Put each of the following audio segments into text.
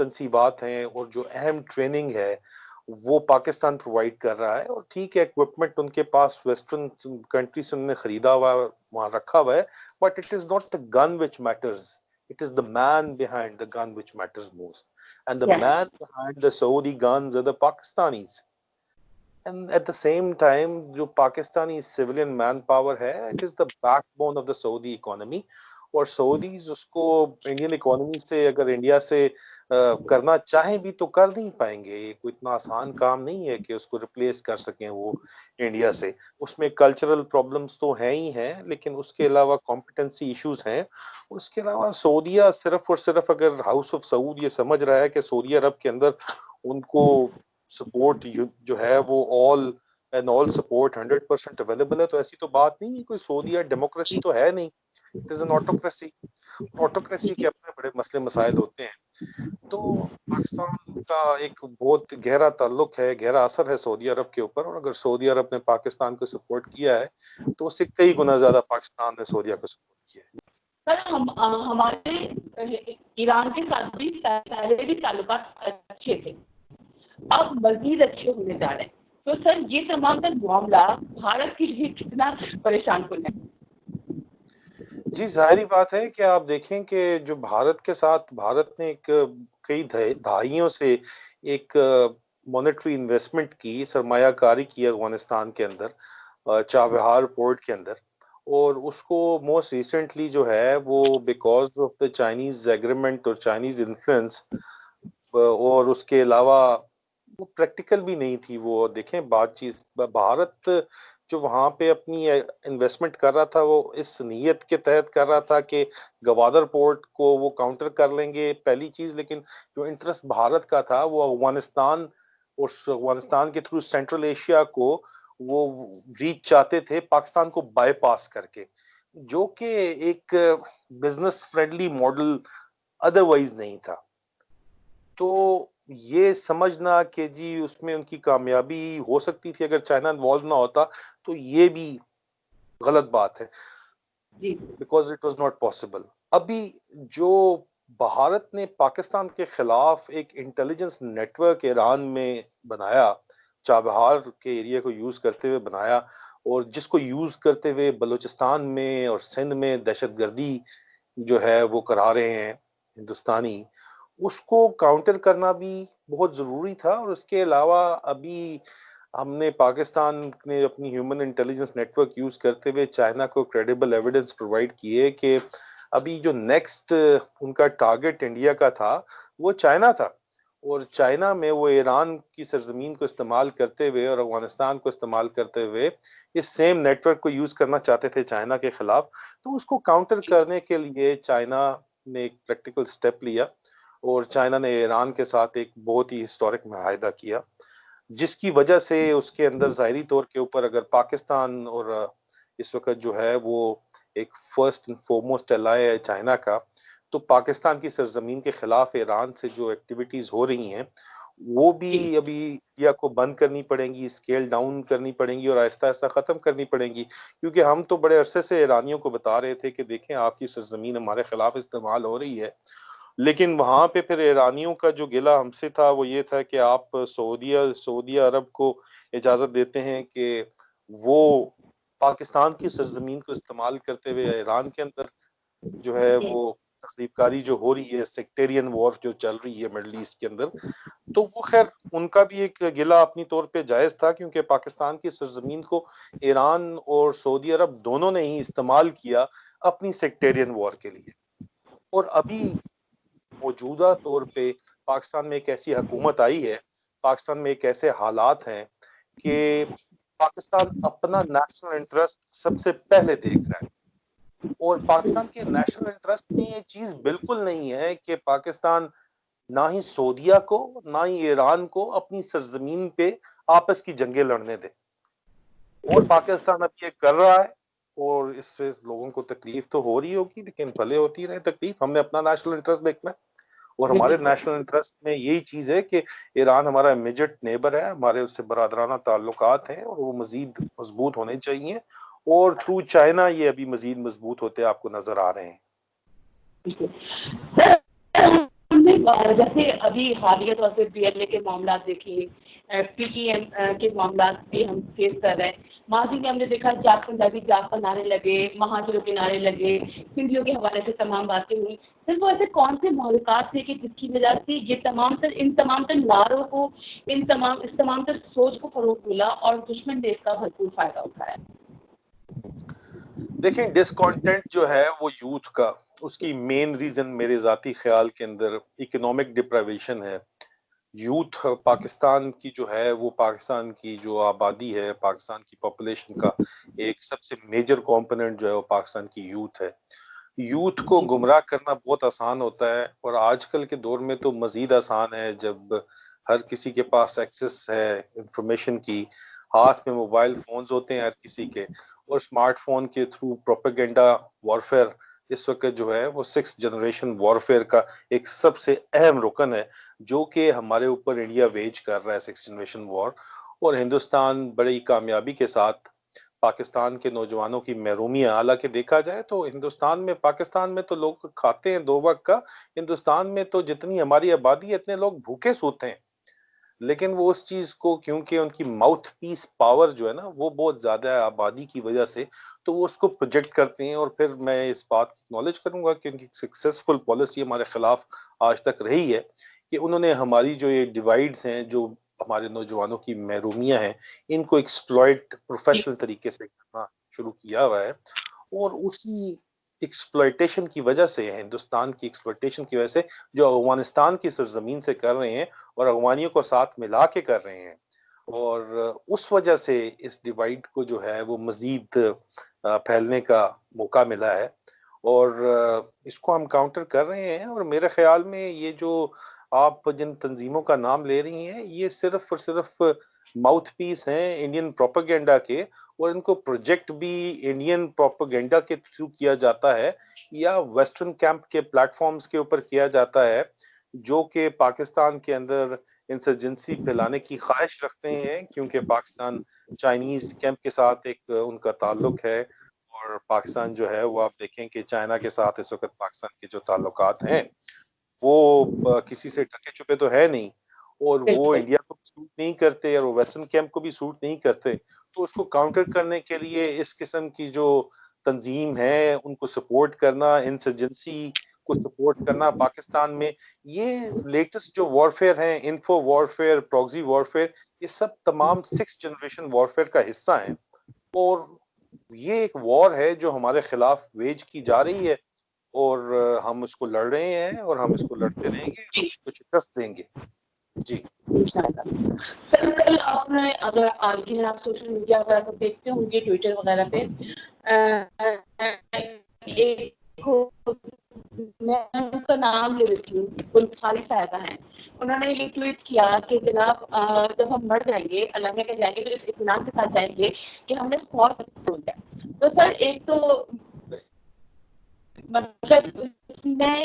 تنصیبات ہیں اور جو اہم ٹریننگ ہے وہ پاکستان پرووائڈ کر رہا ہے. اور ٹھیک ہے اکوپمنٹ ان کے پاس ویسٹرن کنٹری سے انہوں نے خریدا ہوا وہاں رکھا ہوا ہے, but it is not the gun which matters, it is the man behind the gun which matters most, and the man behind the Saudi guns are the Pakistanis. And at the same time جو Pakistani civilian man power ہے it is the backbone of the Saudi economy, اور Saudis اس کو Indian economy سے اگر India سے کرنا چاہیں بھی تو کر نہیں پائیں گے. یہ کوئی اتنا آسان کام نہیں ہے کہ اس کو ریپلیس کر سکیں وہ انڈیا سے. اس میں کلچرل پرابلمس تو ہیں ہی ہیں, لیکن اس کے علاوہ کمپیٹنسی ایشوز ہیں. اس کے علاوہ سعودیہ صرف اور صرف اگر ہاؤس آف سعود یہ سمجھ رہا ہے کہ سعودی عرب کے اندر ان کو سپورٹ جو ہے وہ all support 100% اویلیبل ہے, تو ایسی تو بات نہیں ہے. کوئی سعودیہ ڈیموکریسی تو ہے نہیں, it is an autocracy. Autocracy کے اپنے بڑے مسئلے مسائل ہوتے ہیں. تو پاکستان کا ایک بہت گہرا تعلق ہے, گہرا اثر ہے سعودی عرب کے اوپر, اور اگر سعودی عرب نے پاکستان کو سپورٹ کیا ہے تو اس سے کئی گنا زیادہ پاکستان نے سعودیہ کو سپورٹ کیا ہے. ہمارے ایران کے ساتھ بھی پہلے بھی تعلقات اچھے تھے, اب مزید اچھے ہونے جا رہے ہیں. تو سر یہ تمام تر معاملہ بھارت کے لیے کتنا پریشان کن ہے؟ جی ظاہری بات ہے کہ آپ دیکھیں کہ جو بھارت کے ساتھ بھارت نے ایک کئی دہائیوں سے ایک مانیٹری انویسٹمنٹ کی, سرمایہ کاری کی افغانستان کے اندر چابہار پورٹ کے اندر, اور اس کو موسٹ ریسنٹلی جو ہے وہ because of the Chinese agreement اور چائنیز انفلوئنس, اور اس کے علاوہ وہ پریکٹیکل بھی نہیں تھی. وہ دیکھیں بات چیز بھارت جو وہاں پہ اپنی انویسٹمنٹ کر رہا تھا وہ اس نیت کے تحت کر رہا تھا کہ گوادر پورٹ کو وہ کاؤنٹر کر لیں گے پہلی چیز, لیکن جو انٹرسٹ بھارت کا تھا وہ افغانستان اور افغانستان کے تھرو سینٹرل ایشیا کو وہ ریچ چاہتے تھے پاکستان کو بائی پاس کر کے, جو کہ ایک بزنس فرینڈلی ماڈل ادروائز نہیں تھا. تو یہ سمجھنا کہ جی اس میں ان کی کامیابی ہو سکتی تھی اگر چائنا انوالو نہ ہوتا, تو یہ بھی غلط بات ہے, because it was not possible. ابھی جو بھارت نے پاکستان کے خلاف ایک انٹیلیجنس نیٹ ورک ایران میں بنایا, چابہار کے ایریا کو یوز کرتے ہوئے بنایا, اور جس کو یوز کرتے ہوئے بلوچستان میں اور سندھ میں دہشت گردی جو ہے وہ کرا رہے ہیں ہندوستانی, اس کو کاؤنٹر کرنا بھی بہت ضروری تھا. اور اس کے علاوہ ابھی ہم نے پاکستان نے اپنی human intelligence network use کرتے ہوئے چائنا کو کریڈیبل ایویڈنس پرووائڈ کیے کہ ابھی جو نیکسٹ ان کا ٹارگٹ انڈیا کا تھا وہ چائنا تھا, اور چائنا میں وہ ایران کی سرزمین کو استعمال کرتے ہوئے اور افغانستان کو استعمال کرتے ہوئے اس سیم نیٹ ورک کو یوز کرنا چاہتے تھے چائنا کے خلاف. تو اس کو کاؤنٹر کرنے کے لیے چائنا نے ایک پریکٹیکل سٹیپ لیا, اور چائنا نے ایران کے ساتھ ایک بہت ہی ہسٹورک معاہدہ کیا, جس کی وجہ سے اس کے اندر ظاہری طور کے اوپر اگر پاکستان اور اس وقت جو ہے وہ ایک فرسٹ اینڈ فورموسٹ الائی ہے چائنا کا, تو پاکستان کی سرزمین کے خلاف ایران سے جو ایکٹیویٹیز ہو رہی ہیں وہ بھی ابھی انڈیا کو بند کرنی پڑیں گی, اسکیل ڈاؤن کرنی پڑیں گی, اور آہستہ آہستہ ختم کرنی پڑیں گی. کیونکہ ہم تو بڑے عرصے سے ایرانیوں کو بتا رہے تھے کہ دیکھیں آپ کی سرزمین ہمارے خلاف استعمال ہو رہی ہے, لیکن وہاں پہ پھر ایرانیوں کا جو گلہ ہم سے تھا وہ یہ تھا کہ آپ سعودی عرب کو اجازت دیتے ہیں کہ وہ پاکستان کی سرزمین کو استعمال کرتے ہوئے ایران کے اندر جو ہے وہ تخریب کاری جو ہو رہی ہے, سیکٹیرین وار جو چل رہی ہے مڈل ایسٹ کے اندر. تو وہ خیر ان کا بھی ایک گلہ اپنی طور پہ جائز تھا, کیونکہ پاکستان کی سرزمین کو ایران اور سعودی عرب دونوں نے ہی استعمال کیا اپنی سیکٹیرین وار کے لیے. اور ابھی موجودہ طور پہ پاکستان میں ایک ایسی حکومت آئی ہے, پاکستان میں ایک ایسے حالات ہیں کہ پاکستان اپنا نیشنل انٹرسٹ سب سے پہلے دیکھ رہا ہے, اور پاکستان کے نیشنل انٹرسٹ میں یہ چیز بالکل نہیں ہے کہ پاکستان نہ ہی سعودیہ کو نہ ہی ایران کو اپنی سرزمین پہ آپس کی جنگیں لڑنے دے, اور پاکستان اب یہ کر رہا ہے, اور اس سے لوگوں کو تکلیف تو ہو رہی ہوگی, لیکن بھلے ہوتی رہے تکلیف. ہم نے اپنا نیشنل انٹرسٹ دیکھنا ہے, اور ہمارے نیشنل انٹرسٹ میں یہی چیز ہے کہ ایران ہمارا امیجٹ نیبر ہے, ہمارے اس سے برادرانہ تعلقات ہیں, اور وہ مزید مضبوط ہونے چاہیے, اور تھرو چائنا یہ ابھی مزید مضبوط ہوتے آپ کو نظر آ رہے ہیں. ہم نے جیسے ابھی حالیہ طور پہ PLA کے معاملات دیکھیے, PTM کے معاملات بھی ہم فیس کر رہے ہیں. ماضی میں ہم نے دیکھا جاگ پنجابی جاگ پر نعرے لگے, مہاجروں کے نعرے لگے, ہندیوں کے حوالے سے تمام باتیں ہوئی. پھر وہ ایسے کون سے محرکات تھے کہ جس کی وجہ سے یہ ان تمام تر نعروں کو, اس تمام تر سوچ کو فروغ ملا اور دشمن نے اس کا بھرپور فائدہ اٹھایا؟ دیکھیں, ڈسکانٹینٹ جو ہے وہ یوتھ کا, اس کی مین ریزن میرے ذاتی خیال کے اندر اکنامک ڈپریویشن ہے. یوتھ پاکستان کی جو ہے وہ, پاکستان کی جو آبادی ہے, پاکستان کی پاپولیشن کا ایک سب سے میجر کمپوننٹ جو ہے وہ پاکستان کی یوتھ ہے. یوتھ کو گمراہ کرنا بہت آسان ہوتا ہے, اور آج کل کے دور میں تو مزید آسان ہے جب ہر کسی کے پاس ایکسس ہے انفارمیشن کی. ہاتھ میں موبائل فونز ہوتے ہیں ہر کسی کے, اور اسمارٹ فون کے تھرو پروپیگنڈا وارفیئر اس وقت جو ہے وہ 6th جنریشن وارفیئر کا ایک سب سے اہم رکن ہے, جو کہ ہمارے اوپر انڈیا ویج کر رہا ہے 6th جنریشن وار. اور ہندوستان بڑی کامیابی کے ساتھ پاکستان کے نوجوانوں کی محرومیاں, حالانکہ دیکھا جائے تو پاکستان میں تو لوگ کھاتے ہیں 2 وقت کا, ہندوستان میں تو جتنی ہماری آبادی ہے اتنے لوگ بھوکے سوتے ہیں. لیکن وہ اس چیز کو, کیونکہ ان کی ماؤتھ پیس پاور جو ہے نا وہ بہت زیادہ ہے آبادی کی وجہ سے, تو وہ اس کو پروجیکٹ کرتے ہیں. اور پھر میں اس بات کی اکنالج کروں گا کہ ان کی سکسیسفل پالیسی ہمارے خلاف آج تک رہی ہے, کہ انہوں نے ہماری جو یہ ڈیوائیڈز ہیں, جو ہمارے نوجوانوں کی محرومیاں ہیں, ان کو ایکسپلائٹ پروفیشنل طریقے سے کرنا شروع کیا ہوا ہے. اور اسی ایکسپلائٹیشن کی وجہ سے, ہندوستان کی ایکسپلائٹیشن کی وجہ سے, جو افغانستان کی سرزمین سے کر رہے ہیں اور افغانیوں کو ساتھ ملا کے کر رہے ہیں, اور اس وجہ سے اس ڈیوائیڈ کو جو ہے وہ مزید پھیلنے کا موقع ملا ہے. اور اس کو ہم کاؤنٹر کر رہے ہیں. اور میرے خیال میں یہ جو آپ جن تنظیموں کا نام لے رہی ہیں, یہ صرف اور صرف ماؤتھ پیس ہیں انڈین پروپیگنڈا کے, اور ان کو پروجیکٹ بھی انڈین پروپیگنڈا کے تھرو کیا جاتا ہے, یا ویسٹرن کیمپ کے پلیٹ فارمز کے اوپر کیا جاتا ہے, جو کہ پاکستان کے اندر انسرجنسی پھیلانے کی خواہش رکھتے ہیں, کیونکہ پاکستان چائنیز کیمپ کے ساتھ ایک ان کا تعلق ہے. اور پاکستان جو ہے وہ آپ دیکھیں کہ چائنا کے ساتھ اس وقت پاکستان کے جو تعلقات ہیں وہ کسی سے ڈھکے چھپے تو ہے نہیں, اور وہ بالکل. انڈیا کو سوٹ نہیں کرتے اور ویسٹرن کیمپ کو بھی سوٹ نہیں کرتے. تو اس کو کاؤنٹر کرنے کے لیے اس قسم کی جو تنظیم ہے ان کو سپورٹ کرنا, انسرجنسی کو سپورٹ کرنا پاکستان میں, یہ لیٹسٹ جو وارفیئر ہیں, انفو وارفیئر, پروگزی وارفیئر, یہ سب تمام 6th جنریشن وارفیئر کا حصہ ہیں. اور یہ ایک وار ہے جو ہمارے خلاف ویج کی جا رہی ہے, اور ہم اس کو لڑ رہے ہیں, اور ہم اس کو لڑتے رہیں گے, ہم اس کو شکست دیں گے. جی سر, کل آپ نے, اگر آج کے آپ سوشل میڈیا وغیرہ کو دیکھتے ہوں گے, ٹویٹر وغیرہ پہ, میں ان کا نام لے لیتی ہوں, خالی صاحبہ ہیں, انہوں نے یہ ٹویٹ کیا کہ جناب جب ہم مر جائیں گے, اللہ میں کہ جائیں گے, تو اس اطمینان کے ساتھ جائیں گے کہ ہم نے فوج چھوڑ دیا. تو سر ایک تو مطلب میں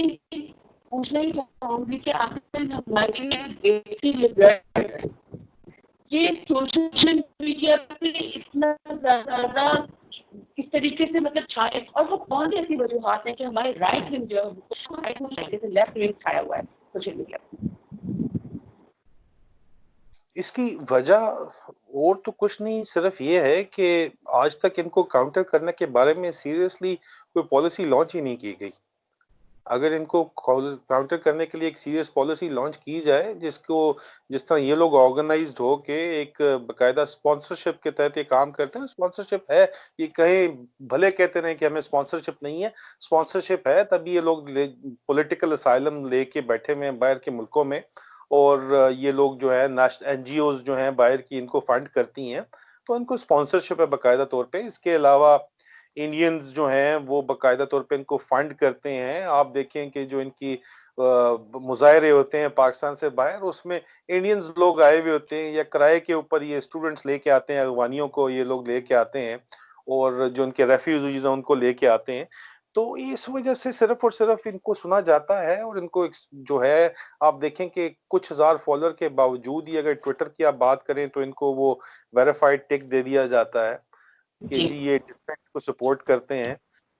پوچھنا ہی چاہوں گی کہ آخر ہمارے دیسی لبرل یہ سوشل میڈیا پہ اتنا زیادہ کس طریقے سے مطلب چھائے, اور وہ کون سی ایسی وجوہات ہیں کہ ہمارے رائٹ ونگ جو ہے لیفٹ ونگ چھایا ہوا ہے سوشل میڈیا پہ؟ اس کی وجہ اور تو کچھ نہیں, صرف یہ ہے کہ آج تک ان کو کاؤنٹر کرنے کے بارے میں سیریسلی کوئی پالیسی لانچ ہی نہیں کی گئی. اگر ان کو کاؤنٹر کرنے کے لیے ایک سیریس پالیسی لانچ کی جائے, جس طرح یہ لوگ آرگنائزڈ ہو کے ایک باقاعدہ اسپانسرشپ کے تحت یہ کام کرتے ہیں, اسپانسرشپ ہے, یہ کہیں بھلے کہتے رہے کہ ہمیں اسپانسرشپ نہیں ہے, اسپانسرشپ ہے تبھی یہ لوگ پولیٹیکل اسائلم لے کے بیٹھے ہوئے ہیں باہر کے ملکوں میں, اور یہ لوگ جو ہے این جی اوز جو ہیں باہر کی ان کو فنڈ کرتی ہیں, تو ان کو اسپانسرشپ ہے باقاعدہ طور پہ. اس کے علاوہ انڈینز جو ہیں وہ باقاعدہ طور پہ ان کو فنڈ کرتے ہیں. آپ دیکھیں کہ جو ان کی مظاہرے ہوتے ہیں پاکستان سے باہر, اس میں انڈینز لوگ آئے ہوئے ہوتے ہیں, یا کرائے کے اوپر یہ اسٹوڈنٹس لے کے آتے ہیں, افغانیوں کو یہ لوگ لے کے آتے ہیں, اور جو ان کے ریفیوجیز ہیں ان کو لے کے آتے ہیں. تو اس وجہ سے صرف اور صرف ان کو سنا جاتا ہے, اور ان کو جو ہے آپ دیکھیں کہ کچھ ہزار فالوور کے باوجود ہی اگر ٹویٹر کی آپ بات کریں تو ان کو وہ ویریفائڈ ٹک دے دیا جاتا ہے کہ جی یہ ڈسپینٹ کو سپورٹ کرتے ہیں.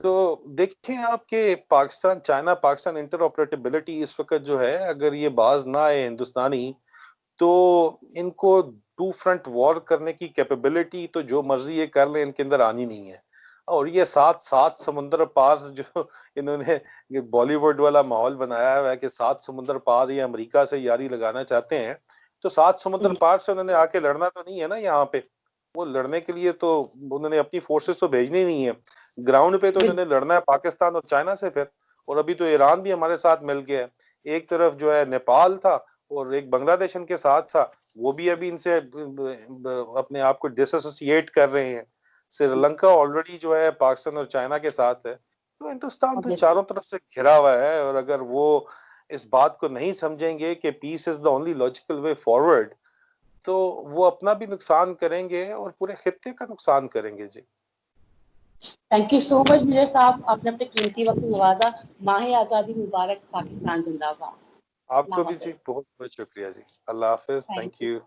تو دیکھیں آپ کہ پاکستان چائنا پاکستان انٹر اس وقت جو ہے، اگر یہ باز نہ آئے ہندوستانی، تو ان کو ٹو فرنٹ وار کرنے کی کیپیبلٹی تو جو مرضی یہ کر لیں ان کے اندر آنی نہیں ہے. اور یہ سات سمندر پار جو انہوں نے بالی ووڈ والا ماحول بنایا ہوا ہے کہ 7 سمندر پار یہ امریکہ سے یاری لگانا چاہتے ہیں، تو 7 سمندر پار سے انہوں نے آ کے لڑنا تو نہیں ہے نا یہاں پہ. وہ لڑنے کے لیے تو انہوں نے اپنی فورسز تو بھیجنی نہیں ہے. گراؤنڈ پہ تو انہوں نے لڑنا ہے پاکستان اور چائنا سے پھر. اور ابھی تو ایران بھی ہمارے ساتھ مل گیا ہے. ایک طرف جو ہے نیپال تھا اور ایک بنگلہ دیش ان کے ساتھ تھا، وہ بھی ابھی ان سے اپنے آپ کو ڈس ایسوسیٹ کر رہے ہیں. سری لنکا آلریڈی جو ہے پاکستان اور چائنا کے ساتھ ہے. تو ہندوستان تو چاروں طرف سے گھرا ہوا ہے، اور اگر وہ اس بات کو نہیں سمجھیں گے کہ peace is the only logical way forward, تو وہ اپنا بھی نقصان کریں گے اور پورے خطے کا نقصان کریں گے. جی thank you so much major صاحب، آپ نے اپنے قیمتی وقت نوازا. ماہ آزادی مبارک، پاکستان زندہ باد. آپ کو بھی جی بہت بہت شکریہ جی. اللہ حافظ. Thank you.